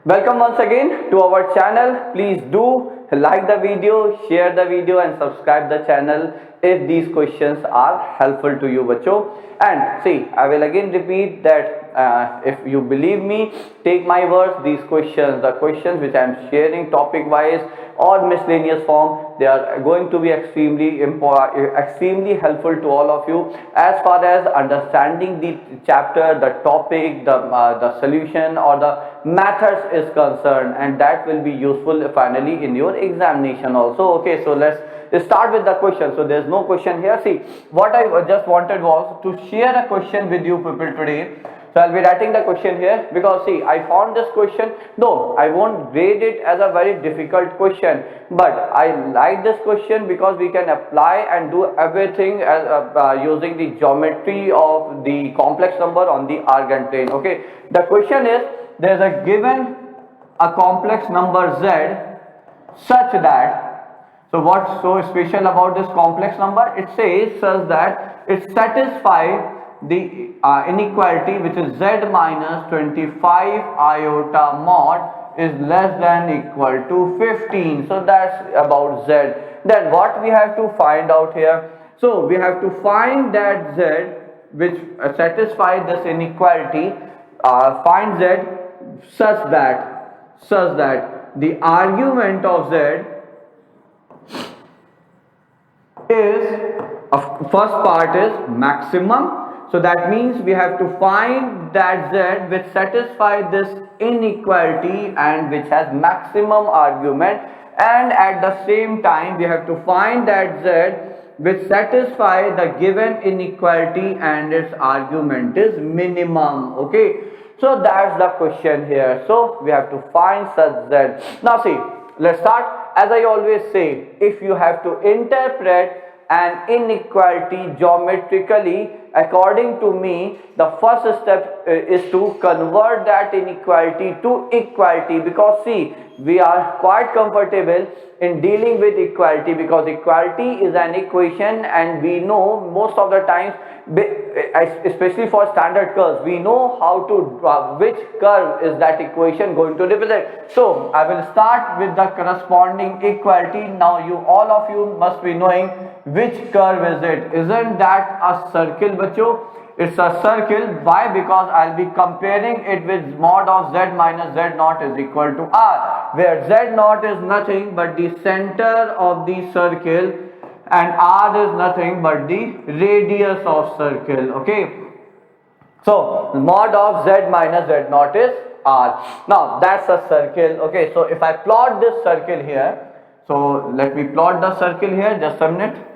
Welcome once again to our channel. Please do like the video, share the video and subscribe the channel if these questions are helpful to you bachcho. And see, I will again repeat that if you believe me, take my words, these questions, the questions which I am sharing topic wise or miscellaneous form, they are going to be extremely helpful to all of you as far as understanding the chapter, the topic, the solution or the methods is concerned, and that will be useful finally in your examination also. Okay, so let's start with the question. So there's no question here. See, what I just wanted was to share a question with you people today. So I'll be writing the question here because see, I found this question, though I won't grade it as a very difficult question, but I like this question because we can apply and do everything as, using the geometry of the complex number on the Argand plane. Okay, the question is, there's a given a complex number z such that, so what's so special about this complex number? It says such that it satisfies the inequality which is z minus 25 iota mod is less than equal to 15. So that's about z. Then what we have to find out here? So we have to find that z which satisfies this inequality, find z such that the argument of z is, first part is maximum. So that means we have to find that z which satisfies this inequality and which has maximum argument, and at the same time we have to find that z which satisfies the given inequality and its argument is minimum. Okay, so that's the question here. So we have to find such z. Now see, let's start. As I always say, if you have to interpret an inequality geometrically, according to me, the first step is to convert that inequality to equality, because see, we are quite comfortable in dealing with equality because equality is an equation, and we know most of the times, especially for standard curves, we know how to which curve is that equation going to represent. So I will start with the corresponding equality. Now you, all of you must be knowing which curve is it. Isn't that a circle bachcho? It's a circle. Why? Because I'll be comparing it with mod of z minus z naught is equal to r, where z naught is nothing but the center of the circle and r is nothing but the radius of circle. Okay, so mod of z minus z naught is r. Now that's a circle. Okay, so if I plot this circle here, so let me plot the circle here, just a minute.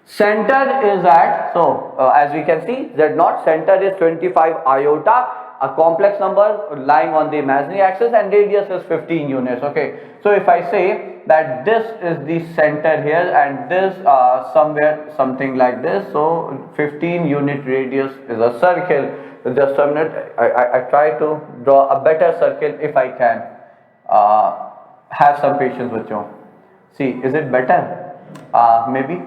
Center is at, so as we can see, z naught center is 25 iota, a complex number lying on the imaginary axis, and radius is 15 units. Okay, so if I say that this is the center here and this somewhere something like this, so 15 unit radius is a circle. So just a minute, I try to draw a better circle if I can. Have some patience with you. See, is it better? Maybe,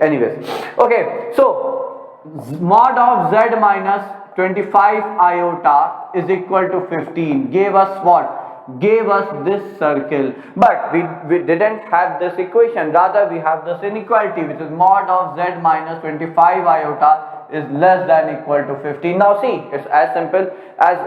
anyways. Okay, so mod of z minus 25 iota is equal to 15 gave us what? Gave us this circle, but we didn't have this equation, rather we have this inequality which is mod of z minus 25 iota is less than equal to 15. Now see, it's as simple as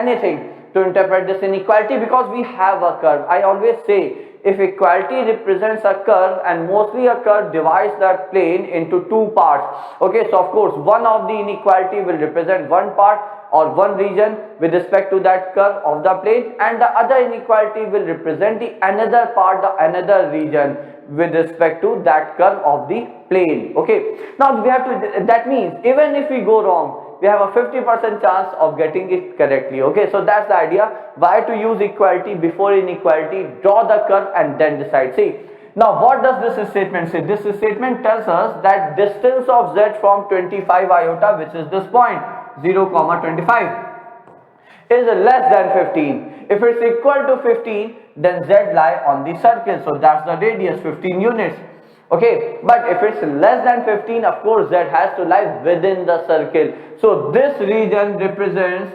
anything to interpret this inequality, because we have a curve. I always say, if equality represents a curve, and mostly a curve divides that plane into two parts. Okay, so of course one of the inequality will represent one part or one region with respect to that curve of the plane, and the other inequality will represent the another part, the another region with respect to that curve of the plane. Okay, now we have to, that means even if we go wrong, we have a 50% chance of getting it correctly. Okay, so that's the idea, why to use equality before inequality, draw the curve and then decide. See, now what does this statement say? This statement tells us that distance of z from 25 iota, which is this point 0, 25, is less than 15. If it's equal to 15, then z lie on the circle, so that's the radius, 15 units. Okay, but if it's less than 15, of course z has to lie within the circle. So this region represents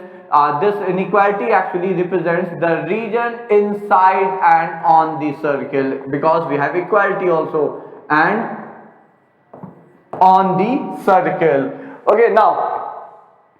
this inequality actually represents the region inside and on the circle, because we have equality also and on the circle. Okay, now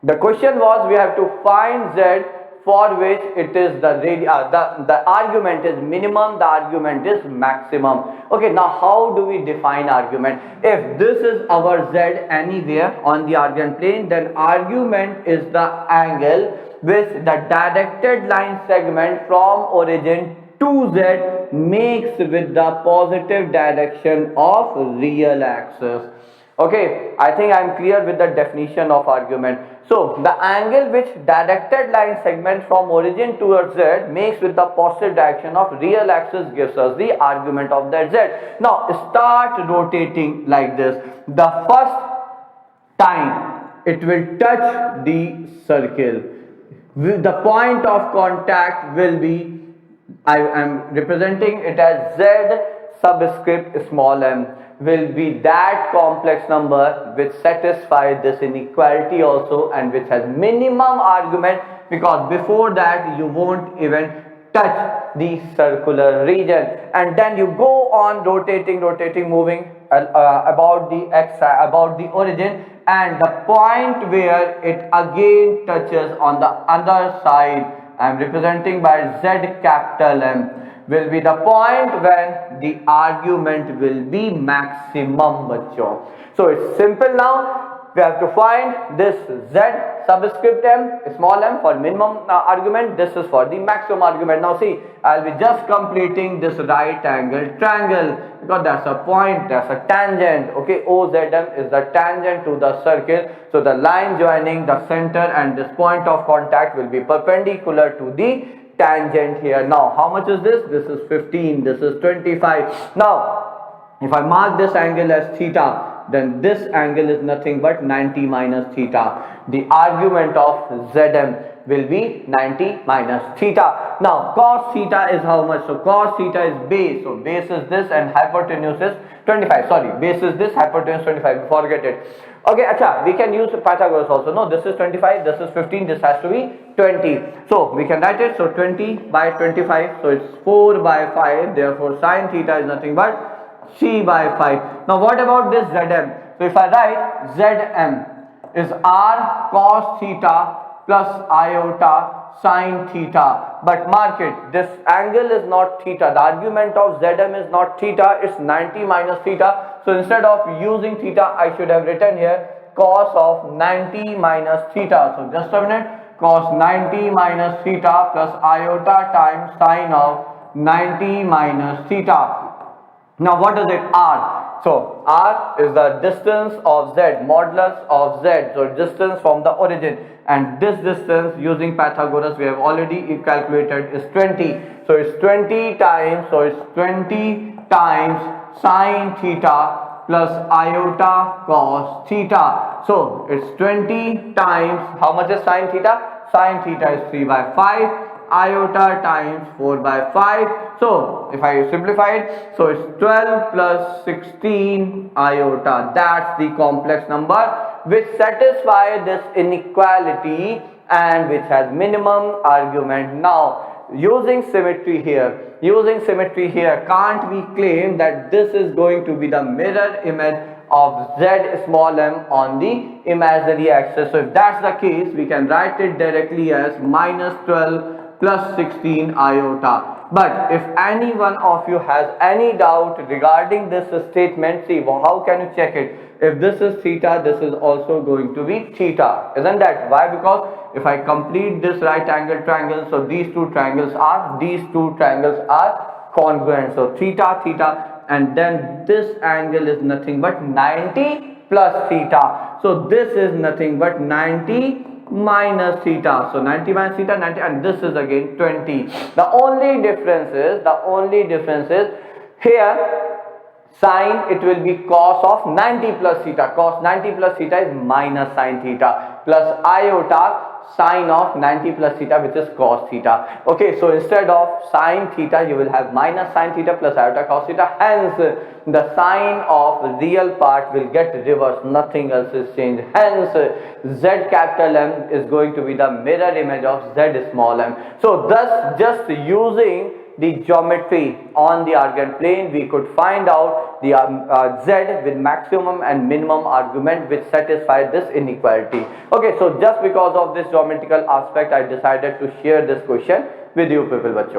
the question was we have to find z for which it is the argument is minimum, the argument is maximum. Okay, now how do we define argument? If this is our z anywhere on the argument plane, then argument is the angle which the directed line segment from origin to z makes with the positive direction of real axis. Okay, I think I am clear with the definition of argument. So the angle which directed line segment from origin towards z makes with the positive direction of real axis gives us the argument of that z. Now start rotating like this. The first time it will touch the circle, the point of contact will be, I am representing it as z subscript small m, will be that complex number which satisfies this inequality also and which has minimum argument, because before that you won't even touch the circular region, and then you go on rotating, moving about the about the origin, and the point where it again touches on the other side, I am representing by z capital M, will be the point when the argument will be maximum, bachcho. So it's simple now. We have to find this z subscript m, small m, for minimum argument. This is for the maximum argument. Now see, I'll be just completing this right angle triangle, because that's a point, that's a tangent. Okay, OZM is the tangent to the circle. So the line joining the center and this point of contact will be perpendicular to the tangent here. Now how much is this? This is 15, this is 25. Now if I mark this angle as theta, then this angle is nothing but 90 minus theta. The argument of Zm will be 90 minus theta. Now cos theta is how much? So cos theta is base. So base is this and hypotenuse is 25. Sorry, base is this, hypotenuse 25. Forget it. Okay, acha, we can use Pythagoras also. No, this is 25, this is 15, this has to be 20. So we can write it. So 20 by 25. So it's 4 by 5. Therefore sin theta is nothing but C by 5. Now what about this Zm? So if I write Zm is r cos theta plus iota sin theta, but mark it, this angle is not theta, the argument of Zm is not theta, it's 90 minus theta. So instead of using theta, I should have written here cos of 90 minus theta. So just a minute, cos 90 minus theta plus iota times sin of 90 minus theta. Now what is it? R. So R is the distance of Z, modulus of Z, so distance from the origin, and this distance using Pythagoras we have already calculated is 20. So it's 20 times, so it's 20 times sin theta plus iota cos theta. So it's 20 times, how much is sin theta? Sin theta is 3 by 5. Iota times 4 by 5. So if I simplify it, so it's 12 plus 16 iota. That's the complex number which satisfies this inequality and which has minimum argument. Now using symmetry here, can't we claim that this is going to be the mirror image of Z small m on the imaginary axis? So if that's the case, we can write it directly as minus 12 plus 16 iota. But if any one of you has any doubt regarding this statement, see, well, how can you check it? If this is theta, this is also going to be theta, isn't that? Why? Because if I complete this right angle triangle, so these two triangles are congruent. So theta, theta, and then this angle is nothing but 90 plus theta. So this is nothing but 90 minus theta. So 90 minus theta, 90, and this is again 20. The only difference is here Sine, it will be cos of 90 plus theta. Cos 90 plus theta is minus sine theta, plus iota sine of 90 plus theta, which is cos theta. Okay, so instead of sine theta, you will have minus sine theta plus iota cos theta. Hence, the sign of real part will get reversed. Nothing else is changed. Hence, Z capital M is going to be the mirror image of Z small m. So, thus, just using the geometry on the argand plane, we could find out the Z with maximum and minimum argument which satisfy this inequality. Okay, so just because of this geometrical aspect, I decided to share this question with you people, bachcho.